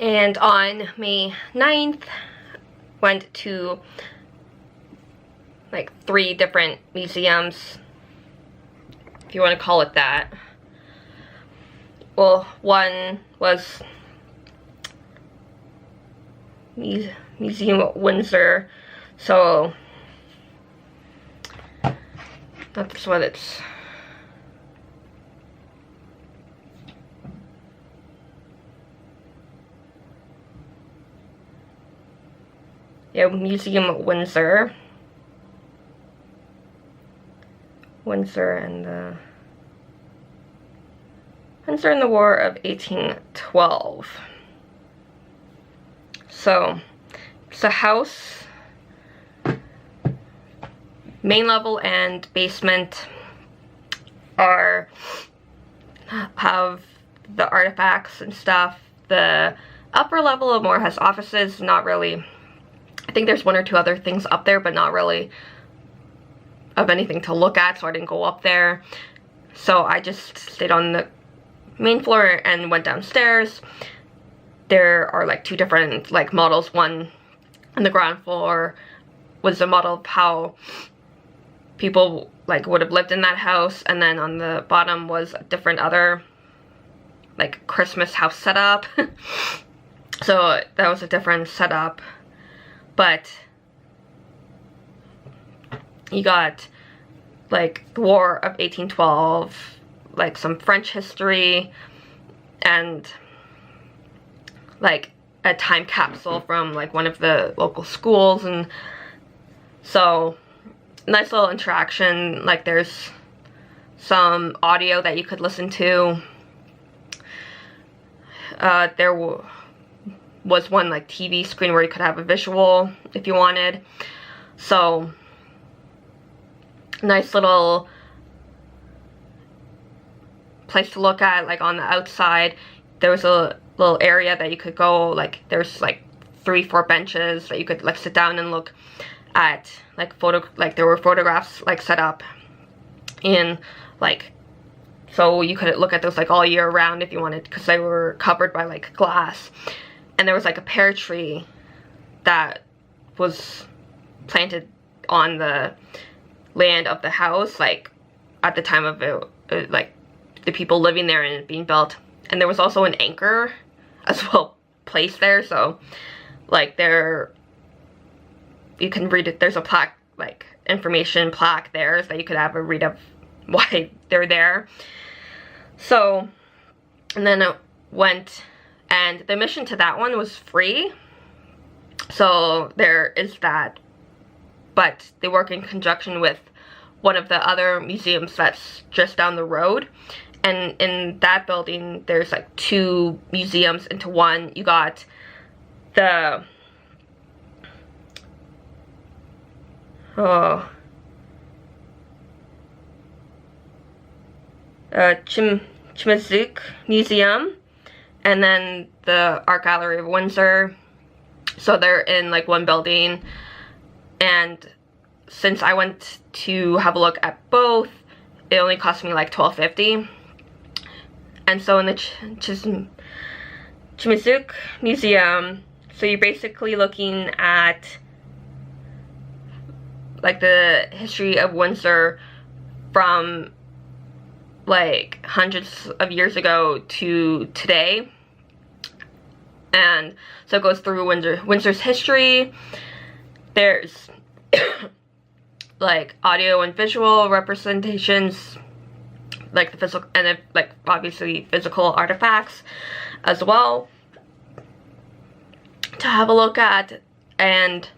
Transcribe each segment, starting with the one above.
And on May 9th, went to like 3 different museums, if you want to call it that. Well, one was Museum at Windsor, so that's what it's. Yeah, Museum at Windsor. Windsor and the War of 1812. So it's a house, main level and basement have the artifacts and stuff. The upper level more has offices, not really. I think there's 1 or 2 other things up there, but not really of anything to look at, so I didn't go up there. So I just stayed on the main floor and went downstairs. There are like 2 different like models. One on the ground floor was a model of how people like would have lived in that house, and then on the bottom was a different other like Christmas house setup. So that was a different setup. But you got like the War of 1812, like some French history, and like a time capsule from like one of the local schools. And so nice little interaction. Like there's some audio that you could listen to. There was one like TV screen where you could have a visual if you wanted. So nice little place to look at. Like on the outside there was a little area that you could go, like there's like 3-4 benches that you could like sit down and look at, like there were photographs like set up in like, so you could look at those like all year round if you wanted, because they were covered by like glass. And there was like a pear tree that was planted on the land of the house, like at the time of it, like the people living there and it being built. And there was also an anchor as well placed there, so like there you can read it. There's a plaque, like information plaque there, so that you could have a read of why they're there. So, and then it went, and the admission to that one was free, so there is that. But they work in conjunction with one of the other museums that's just down the road. And in that building, there's like 2 museums into one. You got the Chimazuk Museum, and then the Art Gallery of Windsor. So they're in like one building. And since I went to have a look at both, it only cost me like $12.50. And so in the Chimazuk Museum, so you're basically looking at like the history of Windsor from like hundreds of years ago to today. And so it goes through Windsor's history. There's like audio and visual representations, like the physical, and then like obviously physical artifacts as well to have a look at. And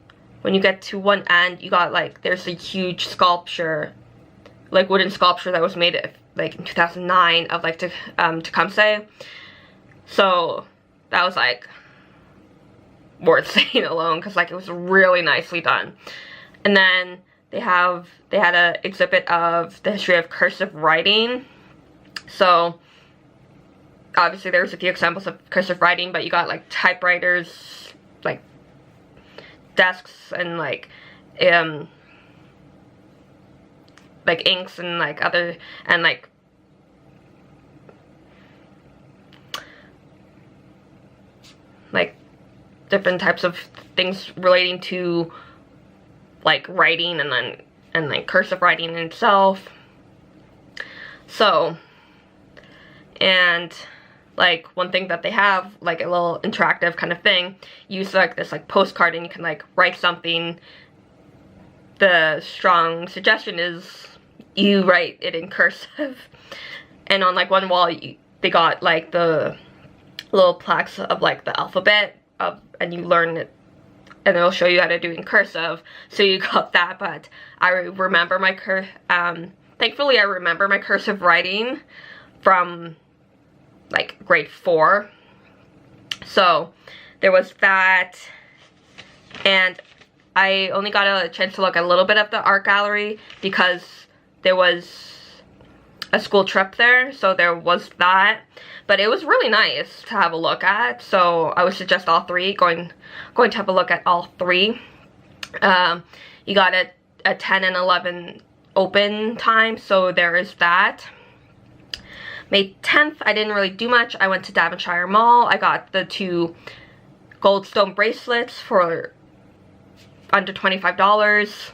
when you get to one end, you got like, there's a huge sculpture, like wooden sculpture that was made like in 2009 of like Tecumseh. So that was like worth saying alone, because like it was really nicely done. And then they had a exhibit of the history of cursive writing. So obviously there's a few examples of cursive writing, but you got like typewriters, like desks, and like inks, and like other, and like like different types of things relating to like writing and like cursive writing in itself. So, and like one thing that they have, like a little interactive kind of thing, use like this like postcard and you can like write something. The strong suggestion is you write it in cursive. And on like one wall they got like the little plaques of like the alphabet and you learn it, and it'll show you how to do it in cursive. So you got that, but I remember my thankfully I remember my cursive writing from like grade 4. So there was that, and I only got a chance to look at a little bit of the art gallery because there was a school trip there, so there was that. But it was really nice to have a look at, so I would suggest all 3, going to have a look at all 3. You got a 10 and 11 open time, so there is that. May 10th, I didn't really do much. I went to Devonshire Mall. I got the 2 goldstone bracelets for under $25.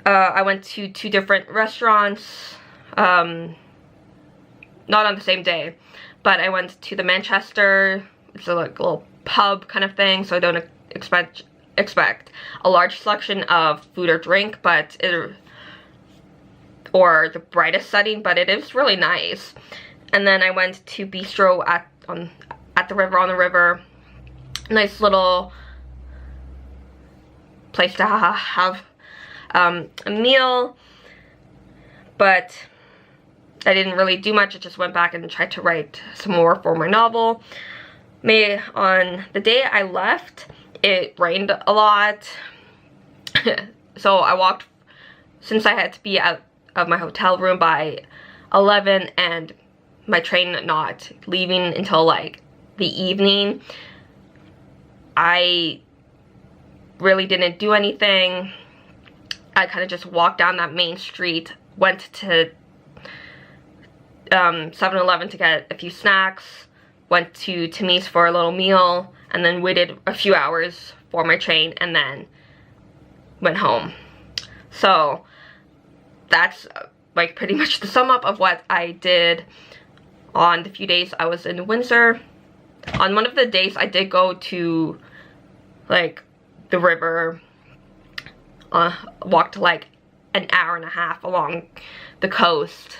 I went to 2 different restaurants, not on the same day, but I went to the Manchester. It's a like little pub kind of thing, so I don't expect a large selection of food or drink, but or the brightest setting, but it is really nice. And then I went to Bistro at the river, on the river. Nice little place to have a meal, but I didn't really do much. I just went back and tried to write some more for my novel. On the day I left, it rained a lot, so I walked, since I had to be out of my hotel room by 11 and my train not leaving until like the evening, I really didn't do anything. I kind of just walked down that main street, went to 7-Eleven to get a few snacks, went to Timmy's for a little meal, and then waited a few hours for my train, and then went home. So that's like pretty much the sum up of what I did on the few days I was in Windsor. On one of the days I did go to like the river, walked like an hour and a half along the coast,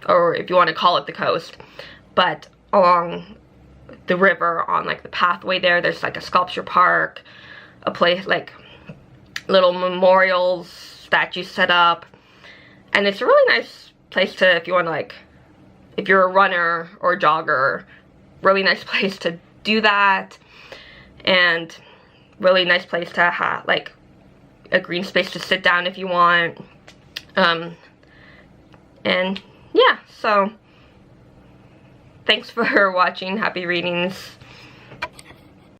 or if you want to call it the coast, but along the river on like the pathway there's like a sculpture park, a place like little memorials, statues set up, and it's a really nice place to, if you want to like, if you're a runner or a jogger, really nice place to do that, and really nice place to have like a green space to sit down if you want. And yeah, so thanks for watching. Happy readings.